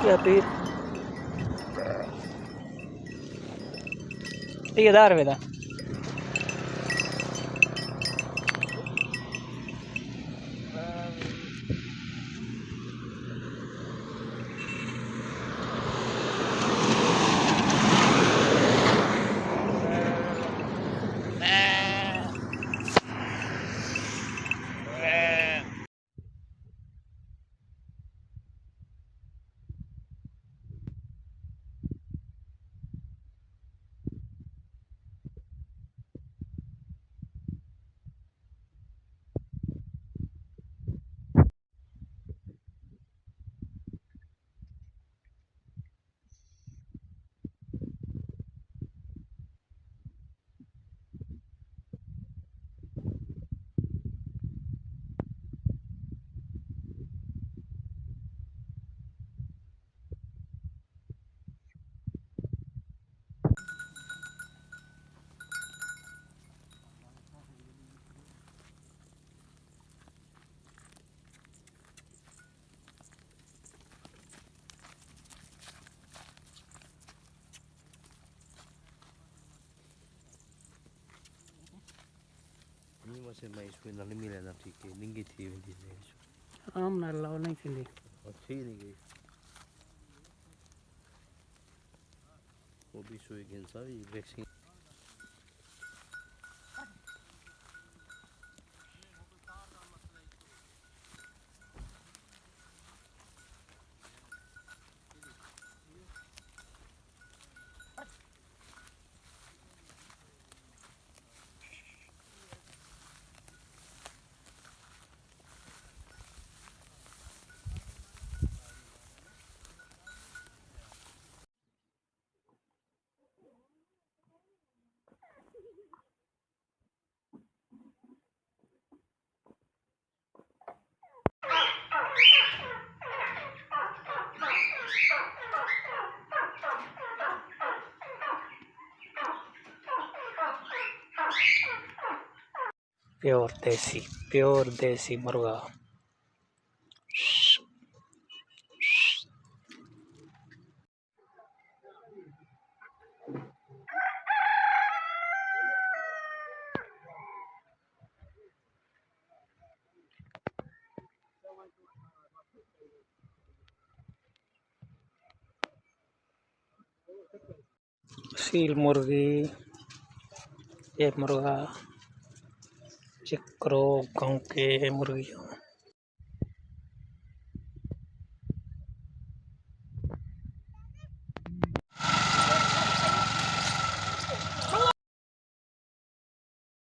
या फिर ये 10 रुपये का Ini masih mais pun nanti milih nanti ke tinggi tiwi di sini. आम ना लाओ नहीं Sindhi Oke ini ke. Obi suai gensa i vaccine. Pure देसी मुर्गा सील मुर्गी ये मुर्गा चिक्रो गाँव के मुर्गियाँ